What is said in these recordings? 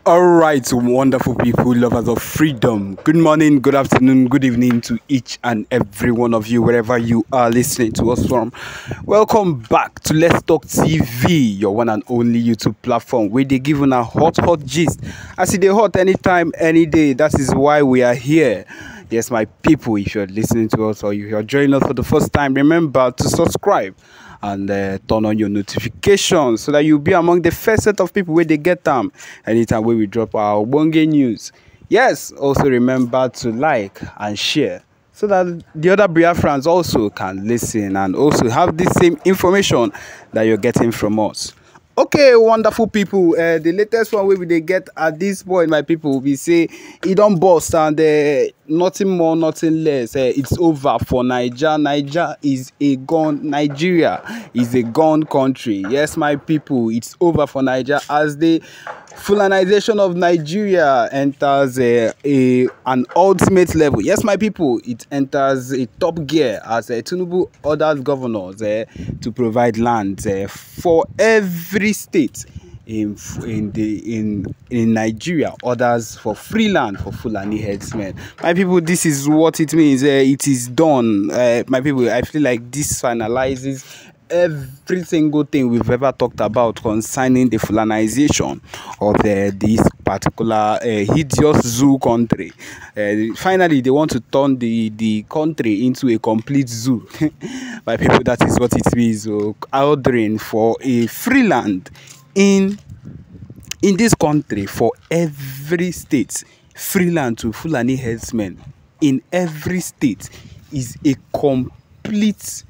All right, wonderful people, lovers of freedom. Good morning, good afternoon, good evening to each and every one of you, wherever you are listening to us from. Welcome back to Let's Talk TV, your one and only YouTube platform where they give a hot gist. I see they hot anytime, any day. That is why we are here. Yes, my people, if you're listening to us or if you're joining us for the first time, remember to subscribe and turn on your notifications so that you'll be among the first set of people where they get them anytime where we drop our Bonge news. Yes, also remember to like and share so that the other Biafrans also can listen and also have the same information that you're getting from us. Okay, wonderful people. The latest one we they get at this point, my people, we say it don't bust and nothing more, nothing less. It's over for Nigeria. Nigeria is a gun. Nigeria is a gun country. Yes, my people, it's over for Nigeria as the Fulanisation of Nigeria enters an ultimate level. Yes, my people, it enters a top gear as Tinubu orders governors to provide land for every state in Nigeria, orders for free land for Fulani headsmen. My people, this is what it means. It is done. My people, I feel like this finalizes every single thing we've ever talked about concerning the Fulanization of this particular hideous zoo country. Finally, they want to turn the country into a complete zoo. My people, that is what it means. Ordering for a free land in this country for every state. Free land to Fulani headsmen in every state is a complete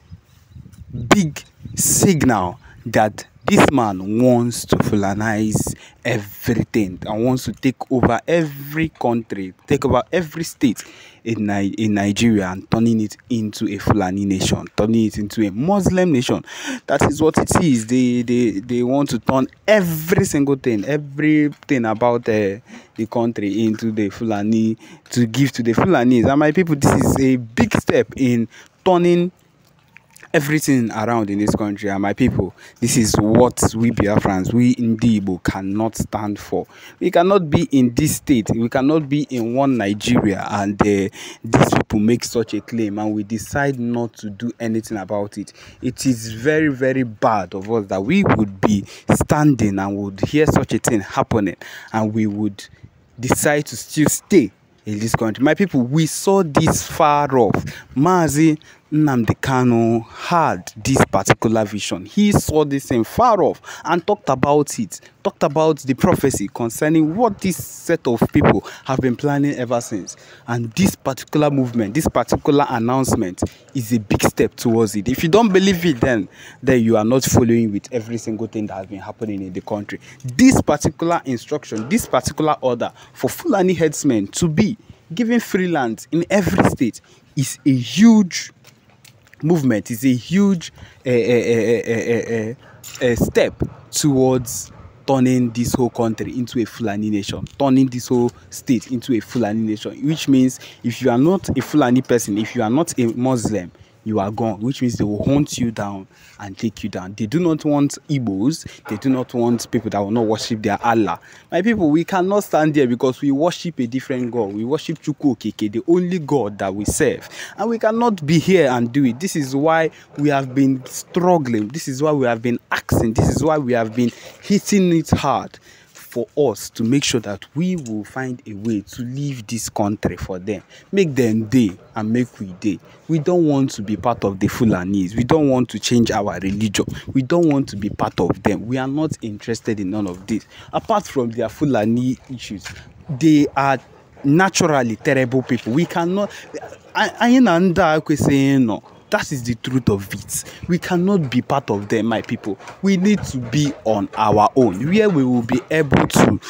big signal that this man wants to Fulanize everything and wants to take over every country, take over every state in Nigeria and turning it into a Fulani nation, turning it into a Muslim nation. That is what it is. They want to turn every single thing, everything about the country into the Fulani, to give to the Fulanis. And my people, this is a big step in turning everything around in this country. And my people, this is what we Biafrans, we in Igbo cannot stand for. We cannot be in this state, we cannot be in one Nigeria and these people make such a claim and we decide not to do anything about it. It is very, very bad of us that we would be standing and would hear such a thing happening and we would decide to still stay in this country. My people, we saw this far off. Mazi Nnamdi Kanu had this particular vision. He saw this thing far off and talked about it, talked about the prophecy concerning what this set of people have been planning ever since. And this particular movement, this particular announcement is a big step towards it. If you don't believe it, then you are not following with every single thing that has been happening in the country. This particular instruction, this particular order for Fulani headsmen to be given free land in every state is a huge movement, is a huge step towards turning this whole country into a Fulani nation, turning this whole state into a Fulani nation, which means if you are not a Fulani person, if you are not a Muslim, you are gone, which means they will hunt you down and take you down. They do not want Igbos. They do not want people that will not worship their Allah. My people, we cannot stand there because we worship a different God. We worship Chukwu Okeke, the only God that we serve. And we cannot be here and do it. This is why we have been struggling. This is why we have been asking. This is why we have been hitting it hard for us to make sure that we will find a way to leave this country for them. Make them day and make we day. We don't want to be part of the Fulanis. We don't want to change our religion. We don't want to be part of them. We are not interested in none of this. Apart from their Fulani issues, they are naturally terrible people. We cannot... no. That is the truth of it. We cannot be part of them, my people. We need to be on our own, where we will be able to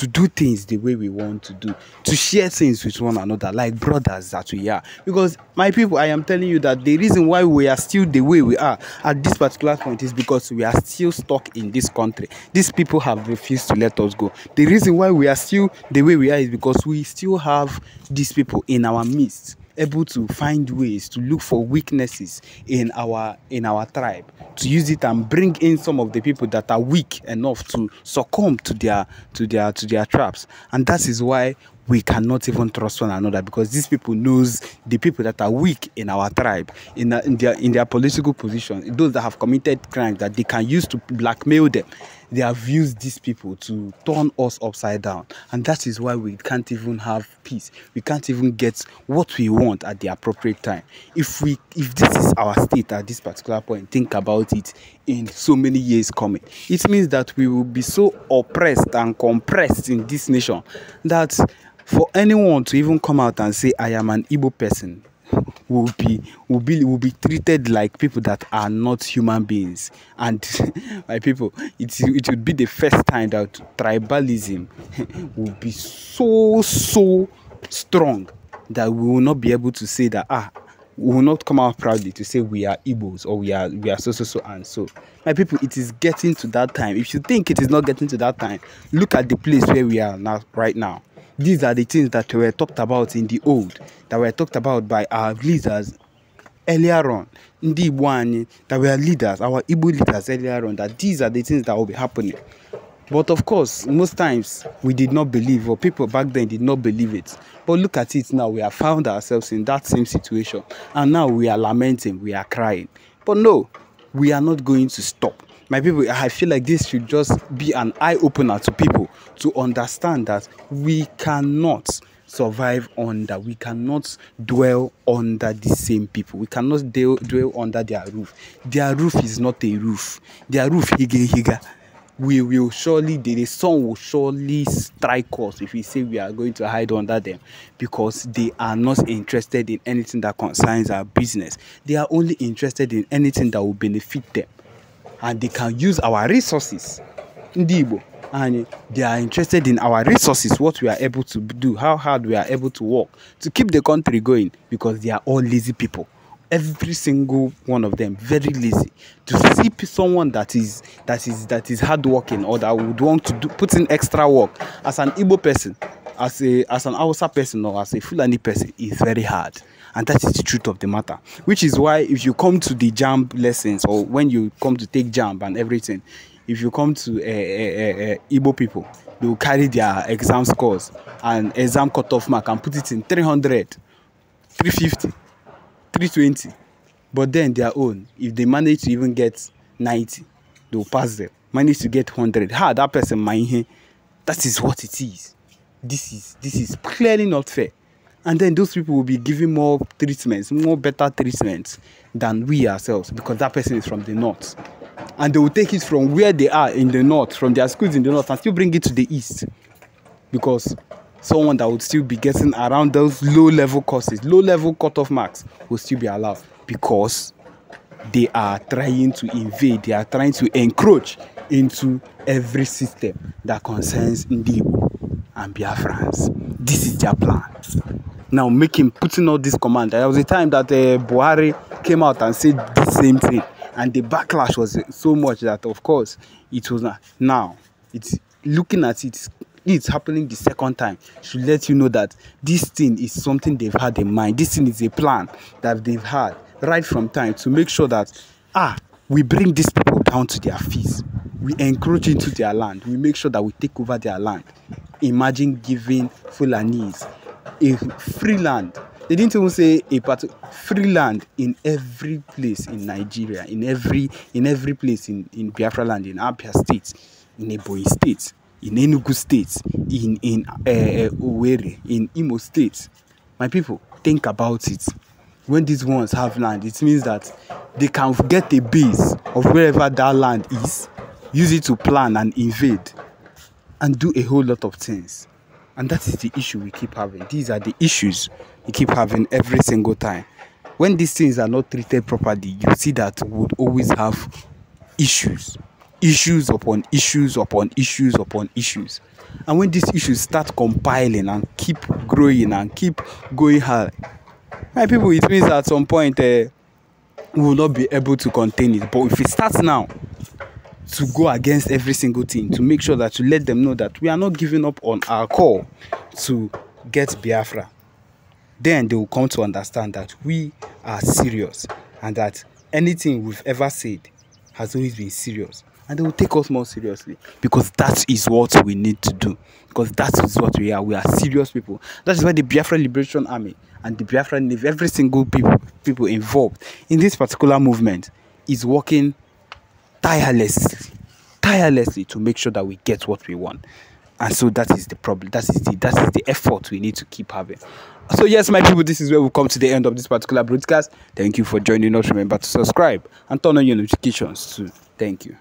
do things the way we want to do, to share things with one another, like brothers that we are. Because, my people, I am telling you that the reason why we are still the way we are at this particular point is because we are still stuck in this country. These people have refused to let us go. The reason why we are still the way we are is because we still have these people in our midst. able to find ways to look for weaknesses in our tribe, to use it and bring in some of the people that are weak enough to succumb to their traps. And that is why we cannot even trust one another, because these people knows the people that are weak in our tribe, in their political position, those that have committed crimes that they can use to blackmail them. They have used these people to turn us upside down, and that is why we can't even have peace. We can't even get what we want at the appropriate time. If this is our state at this particular point, think about it in so many years coming. It means that we will be so oppressed and compressed in this nation that for anyone to even come out and say I am an Igbo person will be treated like people that are not human beings. And my people, it would be the first time that tribalism will be so strong that we will not be able to say that we will not come out proudly to say we are Igbos or we are so and so. My people, it is getting to that time. If you think it is not getting to that time, look at the place where we are now, right now. These are the things that were talked about in the old, that were talked about by our leaders earlier on. Ndi Igbo that were leaders, our Igbo leaders earlier on, that these are the things that will be happening. But of course, most times we did not believe, or people back then did not believe it. But look at it now, we have found ourselves in that same situation. And now we are lamenting, we are crying. But no, we are not going to stop. My people, I feel like this should just be an eye-opener to people to understand that we cannot survive under, we cannot dwell under the same people. We cannot dwell under their roof. Their roof is not a roof. Their roof, higa. We will surely, the sun will surely strike us if we say we are going to hide under them, because they are not interested in anything that concerns our business. They are only interested in anything that will benefit them. And they can use our resources, Ndibo, and they are interested in our resources, what we are able to do, how hard we are able to work to keep the country going, because they are all lazy people. Every single one of them very lazy. To see someone that is hardworking, or that would want to put in extra work as an Igbo person, as an Hausa person, or as a Fulani person, is very hard. And that is the truth of the matter. Which is why if you come to the JAMB lessons, or when you come to take JAMB and everything, if you come to Igbo people, they will carry their exam scores and exam cutoff mark and put it in 300, 350, 320. But then their own, if they manage to even get 90, they will pass them. Manage to get 100. That person might. That is what it is. This is clearly not fair. And then those people will be giving more treatments, more better treatments than we ourselves, because that person is from the north. And they will take it from where they are in the north, from their schools in the north, and still bring it to the east. Because someone that would still be getting around those low-level courses, low-level cutoff marks, will still be allowed, because they are trying to invade, they are trying to encroach into every system that concerns Ndibo and Biafrans. This is their plan. Now putting all this command. There was a time that Buhari came out and said the same thing, and the backlash was so much that, of course, it was not. Now it's looking at it, it's happening the second time, should let you know that this thing is something they've had in mind. This thing is a plan that they've had right from time to make sure that we bring these people down to their feet. We encroach into their land. We make sure that we take over their land. Imagine giving Fulanis a free land. They didn't even say a part of free land in every place in Nigeria, in every place in Biafraland, in Abia State, in Ebonyi State, in Enugu State, in Owerri, in Imo State. My people, think about it. When these ones have land, it means that they can get a base of wherever that land is, use it to plan and invade, and do a whole lot of things. And that is the issue we keep having. These are the issues we keep having every single time. When these things are not treated properly, you see that we would always have issues. Issues upon issues upon issues upon issues. And when these issues start compiling and keep growing and keep going high, my people, it means at some point we will not be able to contain it. But if it starts now, to go against every single thing, to make sure that, to let them know that we are not giving up on our call to get Biafra. then they will come to understand that we are serious and that anything we've ever said has always been serious, and they will take us more seriously, because that is what we need to do, because that is what we are serious people. That is why the Biafra Liberation Army and the Biafra Navy, every single people involved in this particular movement is working tirelessly to make sure that we get what we want. And so that is the problem. That is the effort we need to keep having. So yes, my people, this is where we come to the end of this particular broadcast. Thank you for joining us. Remember to subscribe and turn on your notifications too. Thank you.